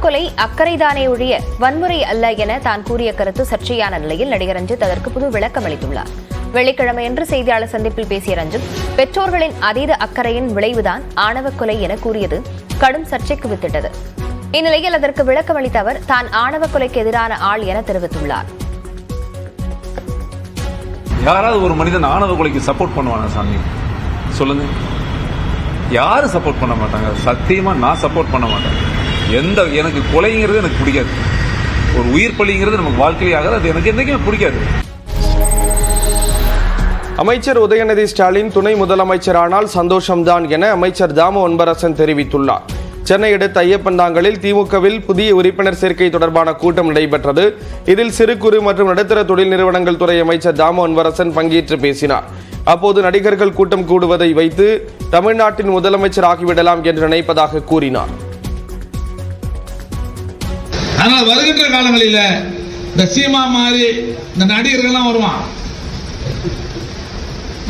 கொலை அக்கறைதானே ஒழிய வன்முறை அல்ல என தான் கூறிய கருத்து சர்ச்சையான நிலையில் நடிகர் ரஞ்சித் அதற்கு புது விளக்கம் அளித்துள்ளார். வெள்ளிக்கிழமையன்று செய்தியாளர் சந்திப்பில் பேசிய ரஞ்சித், பெற்றோர்களின் அதீத அக்கறையின் விளைவுதான் ஆணவ கொலை என கூறியது கடும் சர்ச்சைக்கு வித்திட்டது. இந்நிலையில் அதற்கு விளக்கம் அளித்த அவர் தான் ஆணவ கொலைக்கு எதிரான ஆள் என தெரிவித்துள்ளார். யாராவது ஒரு மனிதன் ஆணவ கொலைக்கு சப்போர்ட் பண்ணுவானா சாமி? சொல்லுங்க. யாரும் சப்போர்ட் பண்ண மாட்டாங்க. சத்தியமா நான் சப்போர்ட் பண்ண மாட்டேன். எனக்கு கொலைங்கிறது எனக்கு பிடிக்காது. ஒரு உயிர் பலிங்கிறது நமக்கு வாழ்க்கையாக அது எனக்கு என்னைக்குமே பிடிக்காது. அமைச்சர் உதயநிதி ஸ்டாலின் துணை முதலமைச்சரானால் சந்தோஷம்தான் என அமைச்சர் தாமு அன்பரசன் தெரிவித்துள்ளார். சென்னை அடுத்த ஐயப்பந்தாங்கலில் திமுகவில் புதிய உறுப்பினர் சேர்க்கை தொடர்பான கூட்டம் நடைபெற்றது. இதில் சிறு குறு மற்றும் நடுத்தர தொழில் நிறுவனங்கள் துறை அமைச்சர் தாமு அன்பரசன் பங்கேற்று பேசினார். அப்போது நடிகர்கள் கூட்டம் கூடுவதை வைத்து தமிழ்நாட்டின் முதலமைச்சர் ஆகிவிடலாம் என்று நினைப்பதாக கூறினார். ஆனால் வருகின்ற காலங்களில் இந்த சீமா மாதிரி இந்த நடிகர்கள்லாம் வருவான்.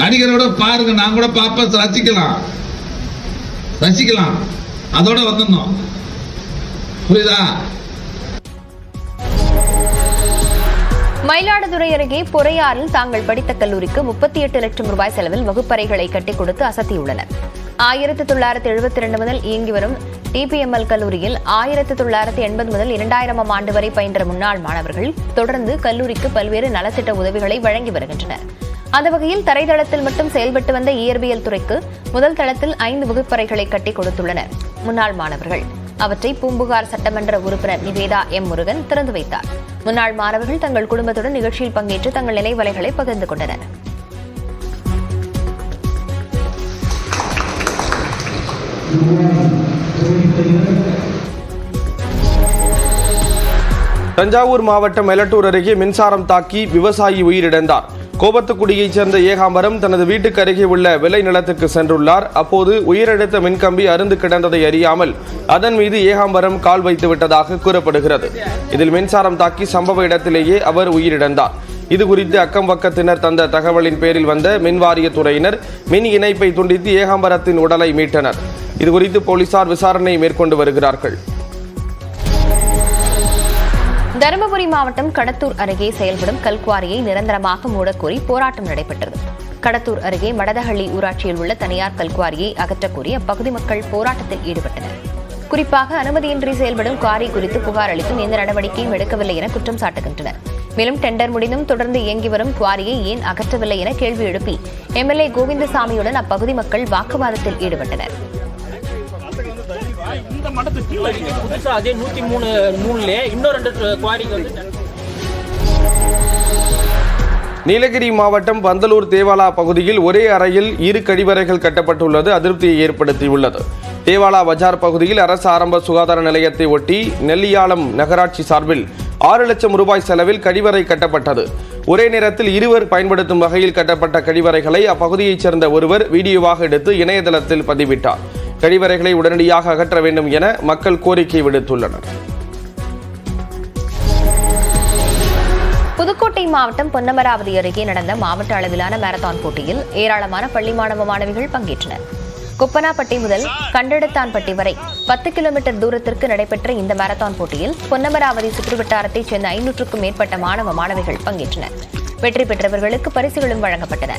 நடிகரோட பாருங்க, நான் கூட பாப்ப ரசிக்கலாம். அதோட வந்துடணும். புரியுதா? மயிலாடுதுறை அருகே பொறையாறில் தாங்கள் படித்த கல்லூரிக்கு 38 லட்சம் ரூபாய் செலவில் வகுப்பறைகளை கட்டிக் கொடுத்து அசத்தியுள்ளனர். 1972 முதல் இயங்கி வரும் டிபிஎம்எல் கல்லூரியில் 1980 முதல் 2000ஆம் ஆண்டு வரை பயின்ற முன்னாள் மாணவர்கள் தொடர்ந்து கல்லூரிக்கு பல்வேறு நலத்திட்ட உதவிகளை வழங்கி வருகின்றனர். அந்த வகையில் தரைதளத்தில் மட்டும் செயல்பட்டு வந்த இயற்பியல் துறைக்கு முதல் தளத்தில் 5 வகுப்பறைகளை கட்டிக் கொடுத்துள்ளனர் முன்னாள் மாணவர்கள். அவற்றை பூம்புகார் சட்டமன்ற உறுப்பினர் நிவேதா எம் முருகன் திறந்து வைத்தார். முன்னாள் மாணவர்கள் தங்கள் குடும்பத்துடன் நிகழ்ச்சியில் பங்கேற்று தங்கள் நினைவலைகளை பகிர்ந்து கொண்டனர். தஞ்சாவூர் மாவட்டம் மெலட்டூர் அருகே மின்சாரம் தாக்கி விவசாயி உயிரிழந்தார். கோபத்துக்குடியைச் சேர்ந்த ஏகாம்பரம் தனது வீட்டுக்கு அருகே உள்ள விளை நிலத்துக்கு சென்றுள்ளார். அப்போது உயிரிழந்த மின்கம்பி அருந்து கிடந்ததை அறியாமல் அதன் மீது ஏகாம்பரம் கால் வைத்து விட்டதாக கூறப்படுகிறது. இதில் மின்சாரம் தாக்கி சம்பவ இடத்திலேயே அவர் உயிரிழந்தார். இதுகுறித்து அக்கம் பக்கத்தினர் தந்த தகவலின் பேரில் வந்த மின்வாரியத்துறையினர் மின் இணைப்பை துண்டித்து ஏகாம்பரத்தின் உடலை மீட்டனர். இதுகுறித்து போலீசார் விசாரணை மேற்கொண்டு வருகிறார்கள். தருமபுரி மாவட்டம் கடத்தூர் அருகே செயல்படும் கல்குவாரியை நிரந்தரமாக மூடக்கோரி போராட்டம் நடைபெற்றது. கடத்தூர் அருகே மடதஹள்ளி ஊராட்சியில் உள்ள தனியார் கல்குவாரியை அகற்றக்கோரி அப்பகுதி மக்கள் போராட்டத்தில் ஈடுபட்டனர். குறிப்பாக அனுமதியின்றி செயல்படும் குவாரி குறித்து புகார் அளித்தும் எந்த நடவடிக்கையும் எடுக்கவில்லை என குற்றம் சாட்டுகின்றனர். மேலும் டெண்டர் முடிந்தும் தொடர்ந்து இயங்கி வரும் குவாரியை ஏன் அகற்றவில்லை என கேள்வி எழுப்பி எம்எல்ஏ கோவிந்தசாமியுடன் அப்பகுதி மக்கள் வாக்குவாதத்தில் ஈடுபட்டனர். இந்த மடத்துக்கு புதுசா அதே 103 இன்னொரு 2 குவாரிங்க வந்து. நீலகிரி மாவட்டம் பந்தலூர் தேவாலா பகுதியில் ஒரே அறையில் 2 கழிவறைகள் கட்டப்பட்டுள்ளது அதிருப்தியை ஏற்படுத்தியுள்ளது. தேவாலா பஜார் பகுதியில் அரசு ஆரம்ப சுகாதார நிலையத்தை ஒட்டி நெல்லியாலம் நகராட்சி சார்பில் 6 லட்சம் ரூபாய் செலவில் கழிவறை கட்டப்பட்டது. ஒரே நேரத்தில் 2 பயன்படுத்தும் வகையில் கட்டப்பட்ட கழிவறைகளை அப்பகுதியைச் சேர்ந்த ஒருவர் வீடியோவாக எடுத்து இணையதளத்தில் பதிவிட்டார். கழிவறைகளை உடனடியாக அகற்ற வேண்டும் என மக்கள் கோரிக்கை விடுத்துள்ளனர். புதுக்கோட்டை மாவட்டம் பொன்னமராவதி அருகே நடந்த மாவட்ட அளவிலான மாரத்தான் போட்டியில் ஏராளமான பள்ளி மாணவ மாணவிகள் பங்கேற்றனர். குப்பனாப்பட்டி முதல் கண்டெடுத்தான்பட்டி வரை 10 கிலோமீட்டர் தூரத்திற்கு நடைபெற்ற இந்த மாரத்தான் போட்டியில் பொன்னமராவதி சுற்றுவட்டாரத்தைச் சேர்ந்த 500க்கும் மேற்பட்ட மாணவ மாணவிகள் பங்கேற்றனர். வெற்றி பெற்றவர்களுக்கு பரிசுகளும் வழங்கப்பட்டன.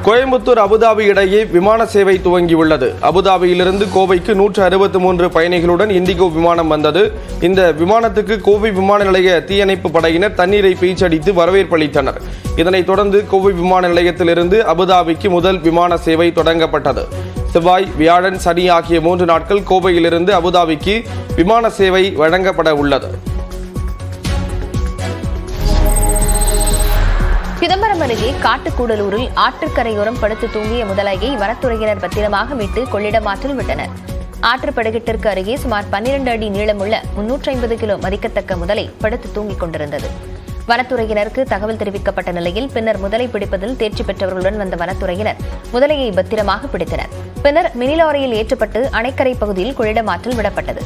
கோயம்புத்தூர் அபுதாபி இடையே விமான சேவை துவங்கியுள்ளது. அபுதாபியிலிருந்து கோவைக்கு 163 பயணிகளுடன் இண்டிகோ விமானம் வந்தது. இந்த விமானத்துக்கு கோவை விமான நிலைய தீயணைப்பு படையினர் தண்ணீரை பீச்சடித்து வரவேற்பளித்தனர். இதனைத் தொடர்ந்து கோவை விமான நிலையத்திலிருந்து அபுதாபிக்கு முதல் விமான சேவை தொடங்கப்பட்டது. செவ்வாய், வியாழன், சனி ஆகிய 3 நாட்கள் கோவையிலிருந்து அபுதாபிக்கு விமான சேவை வழங்கப்பட உள்ளது. சிதம்பரம் அருகே காட்டுக்கூடலூரில் ஆற்றுக்கரையோரம் படுத்து தூங்கிய முதலையை வனத்துறையினர் பத்திரமாக மீட்டு கொள்ளிடமாற்றில் விட்டனர். ஆற்றுப்படுகிட்டிற்கு அருகே சுமார் 12 அடி நீளமுள்ள 350 கிலோ மதிக்கத்தக்க முதலை படுத்து தூங்கிக் கொண்டிருந்தது. வனத்துறையினருக்கு தகவல் தெரிவிக்கப்பட்ட நிலையில் பின்னர் முதலை பிடிப்பதில் தேர்ச்சி பெற்றவர்களுடன் வந்த வனத்துறையினர் முதலையை பத்திரமாக பிடித்தனர். பின்னர் மினி லாரியில் ஏற்றப்பட்டு அணைக்கரை பகுதியில் கொள்ளிடமாற்றில் விடப்பட்டது.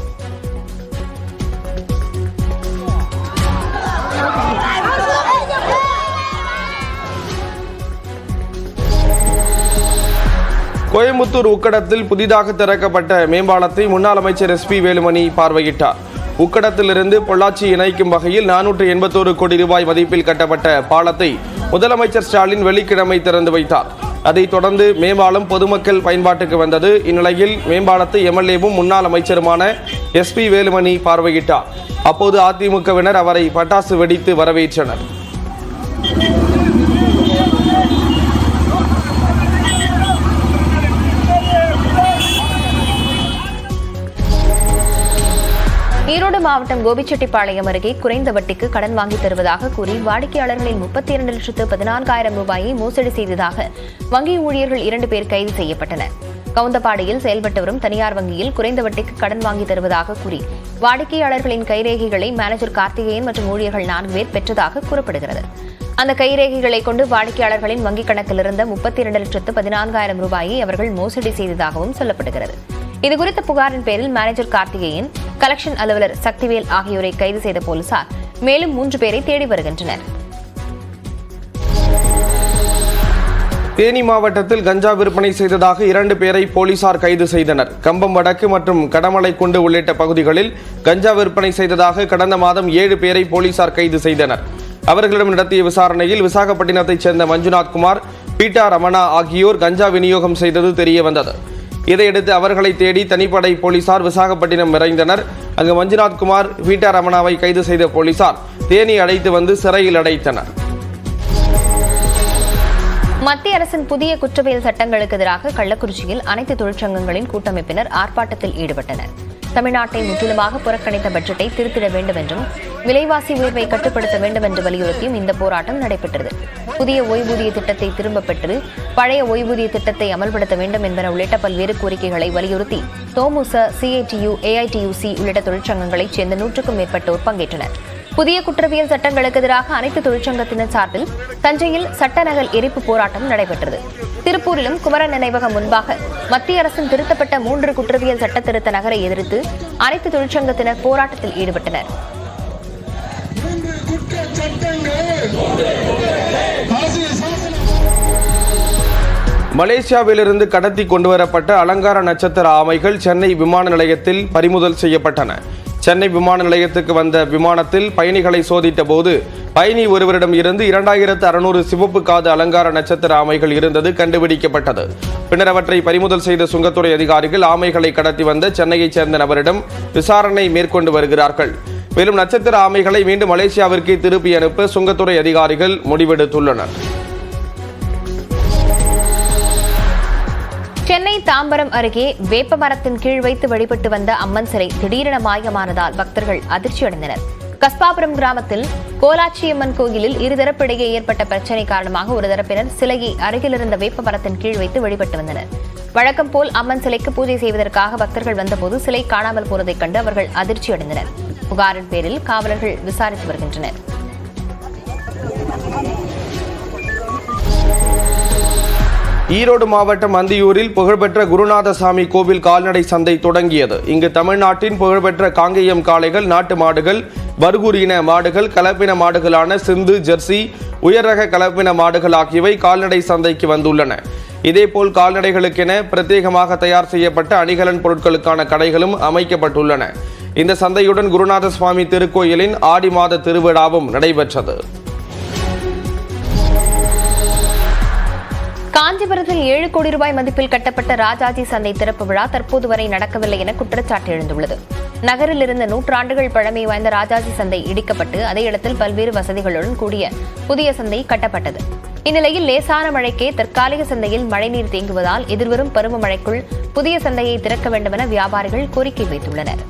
கோயம்புத்தூர் உக்கடத்தில் புதிதாக திறக்கப்பட்ட மேம்பாலத்தை முன்னாள் அமைச்சர் SP வேலுமணி பார்வையிட்டார். உக்கடத்திலிருந்து பொள்ளாச்சி இணைக்கும் வகையில் 481 கோடி ரூபாய் மதிப்பில் கட்டப்பட்ட பாலத்தை முதலமைச்சர் ஸ்டாலின் வெள்ளிக்கிழமை திறந்து வைத்தார். அதைத் தொடர்ந்து மேம்பாலம் பொதுமக்கள் பயன்பாட்டுக்கு வந்தது. இந்நிலையில் மேம்பாலத்தை MLAவும் முன்னாள் அமைச்சருமான SP வேலுமணி பார்வையிட்டார். அப்போது அதிமுகவினர் அவரை பட்டாசு வெடித்து வரவேற்றனர். ஈரோடு மாவட்டம் கோபிச்செட்டிப்பாளையம் அருகே குறைந்த வட்டிக்கு கடன் வாங்கி தருவதாக கூறி வாடிக்கையாளர்களின் 32,14,000 ரூபாயை மோசடி செய்ததாக வங்கி ஊழியர்கள் 2 பேர் கைது செய்யப்பட்டனர். கவுந்தப்பாடியில் செயல்பட்டு வரும் தனியார் வங்கியில் குறைந்த வட்டிக்கு கடன் வாங்கி தருவதாக கூறி வாடிக்கையாளர்களின் கைரேகைகளை மேனேஜர் கார்த்திகேயன் மற்றும் ஊழியர்கள் 4 பேர் பெற்றதாக கூறப்படுகிறது. அந்த கைரேகைகளை கொண்டு வாடிக்கையாளர்களின் வங்கிக் கணக்கில் இருந்த 32,14,000 ரூபாயை அவர்கள் மோசடி செய்ததாகவும் சொல்லப்படுகிறது. இதுகுறித்த புகாரின் பேரில் மேனேஜர் கார்த்திகேயன், கலெக்ஷன் அலுவலர் சக்திவேல் ஆகியோரை கைது செய்த போலீசார் மேலும் 3 பேரை தேடி வருகின்றனர். தேனி மாவட்டத்தில் கஞ்சா விற்பனை செய்ததாக 2 பேரை போலீசார் கைது செய்தனர். கம்பம் வடக்கு மற்றும் கடமலைக்குண்டு உள்ளிட்ட பகுதிகளில் கஞ்சா விற்பனை செய்ததாக கடந்த மாதம் 7 பேரை போலீசார் கைது செய்தனர். அவர்களிடம் நடத்திய விசாரணையில் விசாகப்பட்டினத்தைச் சேர்ந்த மஞ்சுநாத் குமார், பீட்டா ரமணா ஆகியோர் கஞ்சா விநியோகம் செய்தது தெரிய வந்தது. இதையடுத்து அவர்களை தேடி தனிப்படை போலீசார் விசாகப்பட்டினம் விரைந்தனர். அங்கு மஞ்சுநாத் குமார், பீட்டா ரமணாவை கைது செய்த போலீசார் தேனி அழைத்து வந்து சிறையில் அடைத்தனர். மத்திய அரசின் புதிய குற்றவியல் சட்டங்களுக்கு எதிராக கள்ளக்குறிச்சியில் அனைத்து தொழிற்சங்கங்களின் கூட்டமைப்பினர் ஆர்ப்பாட்டத்தில் ஈடுபட்டனர். தமிழ்நாட்டை முற்றிலுமாக புறக்கணித்த பட்ஜெட்டை திருத்திட வேண்டும் என்றும் விலைவாசி உயர்வை கட்டுப்படுத்த வேண்டும் என்று வலியுறுத்தியும் இந்த போராட்டம் நடைபெற்றது. புதிய ஓய்வூதிய திட்டத்தை திரும்பப் பெற்று பழைய ஓய்வூதிய திட்டத்தை அமல்படுத்த வேண்டும் என்பன உள்ளிட்ட பல்வேறு கோரிக்கைகளை வலியுறுத்தி தோமுச, CITU, AITUC உள்ளிட்ட தொழிற்சங்கங்களைச் சேர்ந்த 100க்கும் மேற்பட்டோர் பங்கேற்றனர். புதிய குற்றவியல் சட்டங்களுக்கு எதிராக அனைத்து தொழிற்சங்கத்தினர் சார்பில் தஞ்சையில் சட்ட நகல் எரிப்பு போராட்டம் நடைபெற்றது. திருப்பூரிலும் குமரன் நினைவகம் முன்பாக மத்திய அரசின் திருத்தப்பட்ட 3 குற்றவியல் சட்ட திருத்த நகரை எதிர்த்து அனைத்து தொழிற்சங்கத்தினர் போராட்டத்தில் ஈடுபட்டனர். மலேசியாவிலிருந்து கடத்தி கொண்டுவரப்பட்ட அலங்கார நட்சத்திர ஆமைகள் சென்னை விமான நிலையத்தில் பறிமுதல் செய்யப்பட்டன. சென்னை விமான நிலையத்துக்கு வந்த விமானத்தில் பயணிகளை சோதித்த போது பயணி ஒருவரிடம் இருந்து 2600 சிவப்பு காது அலங்கார நட்சத்திர ஆமைகள் இருந்தது கண்டுபிடிக்கப்பட்டது. பின்னர் அவற்றை பறிமுதல் செய்த சுங்கத்துறை அதிகாரிகள் ஆமைகளை கடத்தி வந்த சென்னையைச் சேர்ந்த நபரிடம் விசாரணை மேற்கொண்டு வருகிறார்கள். மேலும் நட்சத்திர ஆமைகளை மீண்டும் மலேசியாவிற்கு திருப்பி அனுப்ப சுங்கத்துறை அதிகாரிகள் முடிவெடுத்துள்ளனர். சென்னை தாம்பரம் அருகே வேப்ப மரத்தின் கீழ் வைத்து வழிபட்டு வந்த அம்மன் சிலை திடீரென மாயமானதால் பக்தர்கள் அதிர்ச்சியடைந்தனர். கஸ்பாபுரம் கிராமத்தில் கோலாச்சியம்மன் கோயிலில் இருதரப்பிடையே ஏற்பட்ட பிரச்சினை காரணமாக ஒரு தரப்பினர் சிலையை அருகிலிருந்த வேப்ப மரத்தின் கீழ் வைத்து வழிபட்டு வந்தனர். வழக்கம் போல் அம்மன் சிலைக்கு பூஜை செய்வதற்காக பக்தர்கள் வந்தபோது சிலை காணாமல் போனதைக் கண்டு அவர்கள் அதிர்ச்சியடைந்தனர். புகாரின் பேரில் காவலர்கள் விசாரித்து வருகின்றனர். ஈரோடு மாவட்டம் அந்தியூரில் புகழ்பெற்ற குருநாதசாமி கோவில் கால்நடை சந்தை தொடங்கியது. இங்கு தமிழ்நாட்டின் புகழ்பெற்ற காங்கேயம் காளைகள், நாட்டு மாடுகள், பர்கூர் இன மாடுகள், கலப்பின மாடுகளான சிந்து, ஜெர்சி, உயர்ரக கலப்பின மாடுகள் ஆகியவை கால்நடை சந்தைக்கு வந்துள்ளன. இதேபோல் கால்நடைகளுக்கென பிரத்யேகமாக தயார் செய்யப்பட்ட அணிகலன் பொருட்களுக்கான கடைகளும் அமைக்கப்பட்டுள்ளன. இந்த சந்தையுடன் குருநாத சுவாமி திருக்கோயிலின் ஆடி மாத திருவிழாவும் நடைபெற்றது. காஞ்சிபுரத்தில் 7 கோடி ரூபாய் மதிப்பில் கட்டப்பட்ட ராஜாஜி சந்தை திறப்பு விழா தற்போது வரை நடக்கவில்லை என குற்றச்சாட்டு எழுந்துள்ளது. நகரில் இருந்த 100 ஆண்டுகள் பழமை வாய்ந்த ராஜாஜி சந்தை இடிக்கப்பட்டு அதே இடத்தில் பல்வேறு வசதிகளுடன் கூடிய புதிய சந்தை கட்டப்பட்டது. இந்நிலையில் லேசான மழைக்கே தற்காலிக சந்தையில் மழைநீர் தேங்குவதால் எதிர்வரும் பருவமழைக்குள் புதிய சந்தையை திறக்க வேண்டும் என வியாபாரிகள் கோரிக்கை வைத்துள்ளனர்.